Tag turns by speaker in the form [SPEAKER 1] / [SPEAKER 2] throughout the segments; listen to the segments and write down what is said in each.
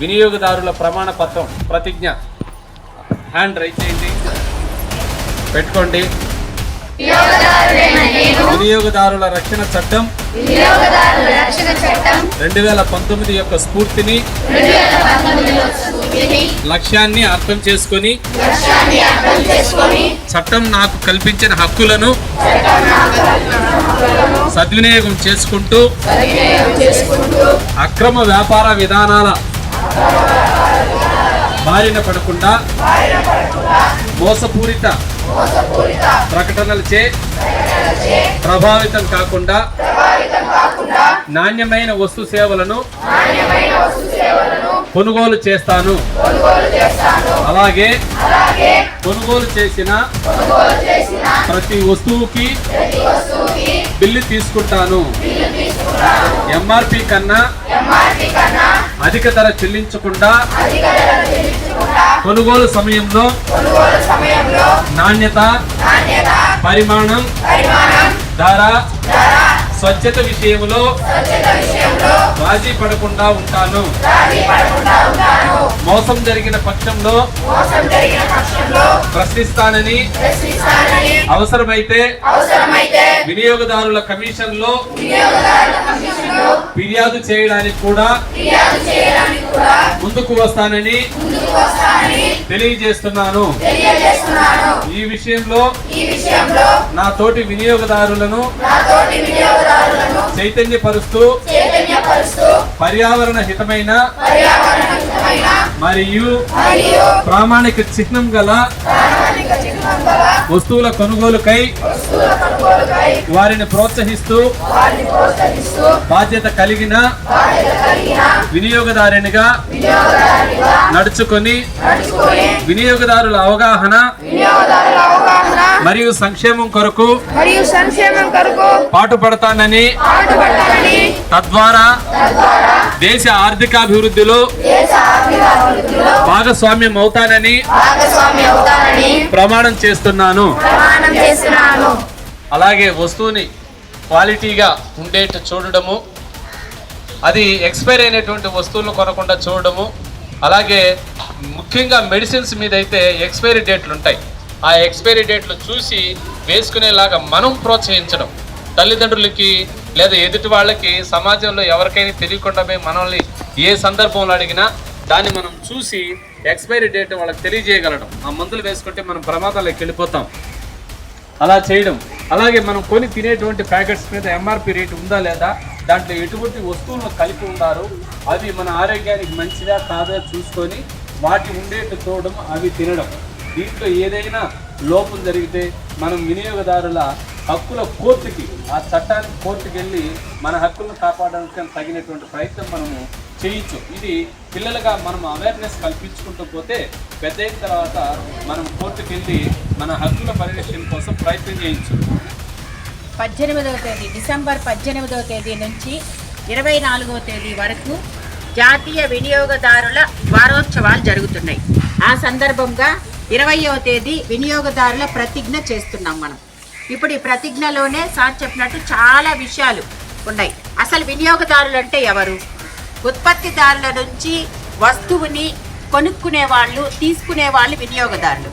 [SPEAKER 1] వినియోగదారుల ప్రమాణ పత్రం ప్రతిజ్ఞ హ్యాండ్ రైట్ చేయండి, పెట్టుకోండి. వినియోగదారుల రక్షణ చట్టం 2019 యొక్క స్ఫూర్తిని లక్ష్యాన్ని అర్థం చేసుకొని చట్టం నాకు కల్పించిన హక్కులను సద్వినియోగం చేసుకుంటూ అక్రమ వ్యాపార విధానాల బారిన పడకుండా మోసపూరిత ప్రకటనలచే ప్రభావితం కాకుండా నాణ్యమైన వస్తు సేవలను కొనుగోలు చేస్తాను. అలాగే కొనుగోలు చేసిన ప్రతి వస్తువుకి బిల్లు తీసుకుంటాను. ఎంఆర్పి కన్నా అధిక ధర చెల్లించకుండా కొనుగోలు సమయంలో నాణ్యత, పరిమాణం, ధర, స్వచ్ఛత విషయంలో రాజీ పడకుండా ఉంటాను. మోసం జరిగిన పక్షంలో ప్రశ్నిస్తానని, అవసరమైతే వినియోగదారుల కమిషన్లో ఫిర్యాదు చేయడానికి కూడా ముందుకు వస్తానని తెలియజేస్తున్నాను. ఈ విషయంలో నా తోటి వినియోగదారులను చైతన్యపరుస్తూ పర్యావరణ హితమైన మరియు ప్రామాణిక చిహ్నం గల వస్తువుల కొనుగోలుకై వారిని ప్రోత్సహిస్తూ బాధ్యత కలిగిన వినియోగదారునిగా నడుచుకొని వినియోగదారుల అవగాహన మరియు సంక్షేమం కొరకు పాటుపడతానని, తద్వారా దేశ ఆర్థికాభివృద్ధిలో భాగస్వామ్యం అవుతానని ప్రమాణం చేస్తున్నాను. అలాగే వస్తువుని క్వాలిటీగా ఉండేట్టు చూడడము, అది ఎక్స్పైర్ అయినటువంటి వస్తువులను కొనకుండా చూడడము, అలాగే ముఖ్యంగా మెడిసిన్స్ మీద అయితే ఎక్స్పైరీ డేట్లు ఉంటాయి. ఆ ఎక్స్పైరీ డేట్లు చూసి వేసుకునేలాగా మనం ప్రోత్సహించడం, తల్లిదండ్రులకి లేదా ఎదుటి వాళ్ళకి సమాజంలో ఎవరికైనా తెలియకుండా మనల్ని ఏ సందర్భంలో అడిగినా దాన్ని మనం చూసి ఎక్స్పైరీ డేట్ వాళ్ళకి తెలియజేయగలడం. ఆ మందులు వేసుకుంటే మనం ప్రమాదాలకు వెళ్ళిపోతాం. అలా చేయడం. అలాగే మనం కొని తినేటువంటి ప్యాకెట్స్ మీద ఎంఆర్పి రేట్ ఉందా లేదా, దాంట్లో ఎటువంటి వస్తువులను కలిపి ఉన్నారు, అవి మన ఆరోగ్యానికి మంచిదా కాదా చూసుకొని వాటి ఉండేట్టు చూడడం, అవి తినడం. దీంట్లో ఏదైనా లోపం జరిగితే మనం వినియోగదారుల హక్కుల కోర్టుకి, ఆ చట్టానికి కోర్టుకి వెళ్ళి మన హక్కులను కాపాడడానికి తగినటువంటి ప్రయత్నం మనము చేయొచ్చు. ఇది పిల్లలుగా మనం అవేర్నెస్ కల్పించుకుంటూ పోతే పెద్ద అయిన తర్వాత మనం కోర్టుకి వెళ్ళి మన హక్కుల పరిరక్షణ కోసం ప్రయత్నం చేయొచ్చు.
[SPEAKER 2] 18వ తేదీ డిసెంబర్ 18వ తేదీ నుంచి 24వ తేదీ వరకు జాతీయ వినియోగదారుల వారోత్సవాలు జరుగుతున్నాయి. ఆ సందర్భంగా 20వ తేదీ వినియోగదారుల ప్రతిజ్ఞ చేస్తున్నాం మనం. ఇప్పుడు ఈ ప్రతిజ్ఞలోనే సార్ చెప్పినట్టు చాలా విషయాలు ఉన్నాయి. అసలు వినియోగదారులు అంటే ఎవరు? ఉత్పత్తిదారుల నుంచి వస్తువుని కొనుక్కునే వాళ్ళు, తీసుకునే వాళ్ళు వినియోగదారులు.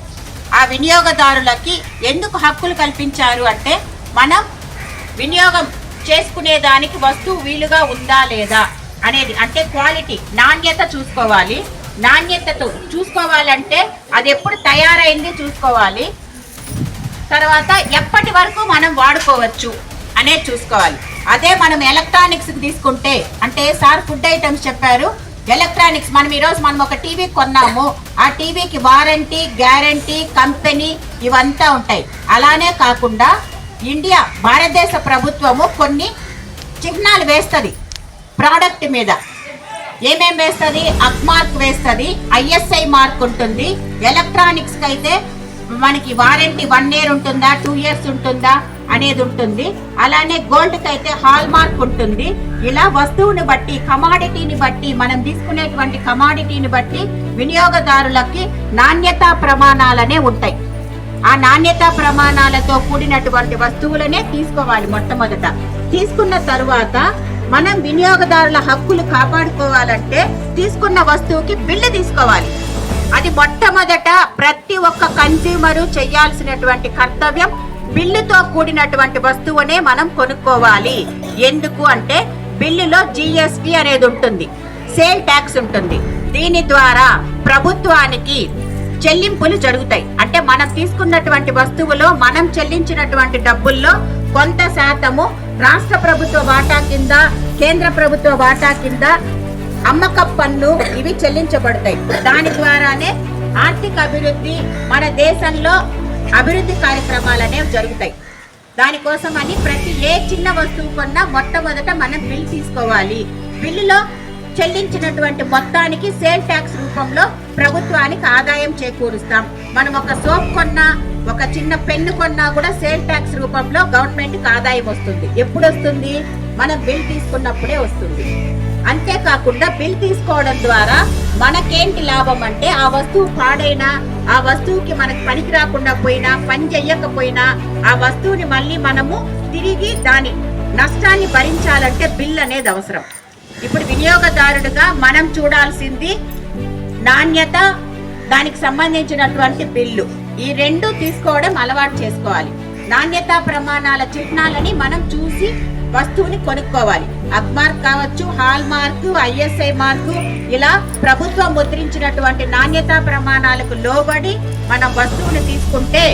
[SPEAKER 2] ఆ వినియోగదారులకి ఎందుకు హక్కులు కల్పించారు అంటే, మనం వినియోగం చేసుకునే దానికి వస్తువు వీలుగా ఉందా లేదా అనేది, అంటే క్వాలిటీ, నాణ్యత చూసుకోవాలి. నాణ్యతతో చూసుకోవాలంటే అది ఎప్పుడు తయారైంది చూసుకోవాలి. తర్వాత ఎప్పటి వరకు మనం వాడుకోవచ్చు అనేది చూసుకోవాలి. అదే మనం ఎలక్ట్రానిక్స్కి తీసుకుంటే, అంటే సార్ ఫుడ్ ఐటమ్స్ చెప్పారు, ఎలక్ట్రానిక్స్ మనం ఒక టీవీ కొన్నాము, ఆ టీవీకి వారంటీ, గ్యారంటీ, కంపెనీ ఇవంతా ఉంటాయి. అలానే కాకుండా భారతదేశ ప్రభుత్వము కొన్ని చిహ్నాలు వేస్తుంది ప్రోడక్ట్ మీద. ఏమేం వేస్తుంది? అక్ మార్క్ వేస్తుంది, ఐఎస్ఐ మార్క్ ఉంటుంది. ఎలక్ట్రానిక్స్కి అయితే మనకి వారంటీ 1 year ఉంటుందా, 2 years ఉంటుందా అనేది ఉంటుంది. అలానే గోల్డ్కి అయితే హాల్ మార్క్ ఉంటుంది. ఇలా వస్తువుని బట్టి, కమాడిటీని బట్టి, మనం తీసుకునేటువంటి కమాడిటీని బట్టి వినియోగదారులకి నాణ్యతా ప్రమాణాలనే ఉంటాయి. ఆ నాణ్యతా ప్రమాణాలతో కూడినటువంటి వస్తువులనే తీసుకోవాలి. మొట్టమొదట తీసుకున్న తరువాత మనం వినియోగదారుల హక్కులు కాపాడుకోవాలంటే తీసుకున్న వస్తువుకి బిల్లు తీసుకోవాలి. అది మొట్టమొదట ప్రతి ఒక్క కన్స్యూమరు చేయాల్సినటువంటి కర్తవ్యం. బిల్లుతో కూడినటువంటి వస్తువునే మనం కొనుక్కోవాలి. ఎందుకు అంటే బిల్లులో GST అనేది ఉంటుంది, సేల్ ట్యాక్స్ ఉంటుంది. దీని ద్వారా ప్రభుత్వానికి చెల్లింపులు జరుగుతాయి. అంటే మనం తీసుకున్నటువంటి వస్తువులో మనం చెల్లించినటువంటి డబ్బుల్లో కొంత శాతము రాష్ట్ర ప్రభుత్వ వాటా కింద, కేంద్ర ప్రభుత్వ వాటా కింద అమ్మక పన్ను ఇవి చెల్లించబడతాయి. దాని ద్వారానే ఆర్థిక అభివృద్ధి, మన దేశంలో అభివృద్ధి కార్యక్రమాలు అనేవి జరుగుతాయి. దానికోసమని ప్రతి ఏ చిన్న వస్తువు కొన్నా మొట్టమొదట మనం బిల్ తీసుకోవాలి. బిల్లులో చెల్లించినటువంటి మొత్తానికి సేల్ ట్యాక్స్ రూపంలో ప్రభుత్వానికి ఆదాయం చేకూరుస్తాం. మనం ఒక సోప్ కొన్నా, ఒక చిన్న పెన్ను కొన్నా కూడా సేల్ ట్యాక్స్ రూపంలో గవర్నమెంట్కి ఆదాయం వస్తుంది. ఎప్పుడు వస్తుంది? మనం బిల్ తీసుకున్నప్పుడే వస్తుంది. అంతేకాకుండా బిల్ తీసుకోవడం ద్వారా మనకేంటి లాభం అంటే ఆ వస్తువు పాడైనా, ఆ వస్తువుకి మనకు పనికి రాకుండా పోయినా, పని చెయ్యకపోయినా ఆ వస్తువుని మళ్ళీ మనము తిరిగి దాని నష్టాన్ని భరించాలంటే బిల్ అనేది అవసరం. ఇప్పుడు వినియోగదారుడుగా మనం చూడాల్సింది నాణ్యత, దానికి సంబంధించినటువంటి బిల్లు. ఈ రెండు తీసుకోవడం అలవాటు చేసుకోవాలి. నాణ్యతా ప్రమాణాల చిహ్నాలని మనం చూసి వస్తువుని కొనుక్కోవాలి. అగ్మార్క్ కావచ్చు, హాల్ మార్కు, ISI మార్కు, ఇలా ప్రభుత్వం ముద్రించినటువంటి నాణ్యతా ప్రమాణాలకు లోబడి మనం వస్తువుని తీసుకుంటే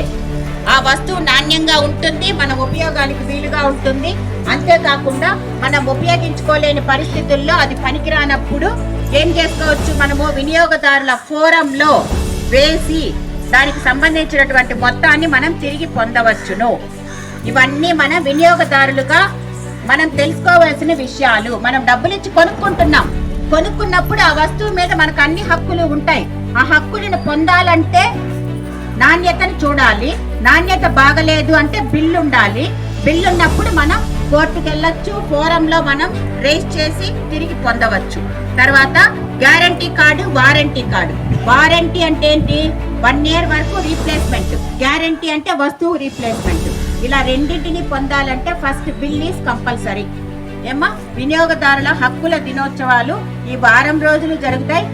[SPEAKER 2] ఆ వస్తువు నాణ్యంగా ఉంటుంది, మన ఉపయోగానికి వీలుగా ఉంటుంది. అంతేకాకుండా మనం ఉపయోగించుకోలేని పరిస్థితుల్లో అది పనికిరానప్పుడు ఏం చేసుకోవచ్చు? మనము వినియోగదారుల ఫోరంలో వేసి దానికి సంబంధించినటువంటి మొత్తాన్ని మనం తిరిగి పొందవచ్చును. ఇవన్నీ మన వినియోగదారులుగా మనం తెలుసుకోవాల్సిన విషయాలు. మనం డబ్బులు ఇచ్చి కొనుక్కుంటున్నాం. కొనుక్కున్నప్పుడు ఆ వస్తువు మీద మనకు అన్ని హక్కులు ఉంటాయి. ఆ హక్కులను పొందాలంటే నాణ్యతను చూడాలి. నాణ్యత బాగలేదు అంటే బిల్లు ఉండాలి. బిల్లు ఉన్నప్పుడు మనం కోర్టుకు వెళ్ళొచ్చు, ఫోరంలో మనం రేస్ చేసి తిరిగి పొందవచ్చు. తర్వాత guarantee card, warranty card. Warranty అంటే ఏంటి? 1 year వరకు రీప్లేస్మెంట్. గ్యారంటీ అంటే వస్తువు రీప్లేస్మెంట్. ఇలా రెండింటిని పొందాలంటే ఫస్ట్ బిల్ ఈస్ కంపల్సరీ. ఏమ్మా, వినియోగదారుల హక్కుల దినోత్సవాలు ఈ వారం రోజులు జరుగుతాయి.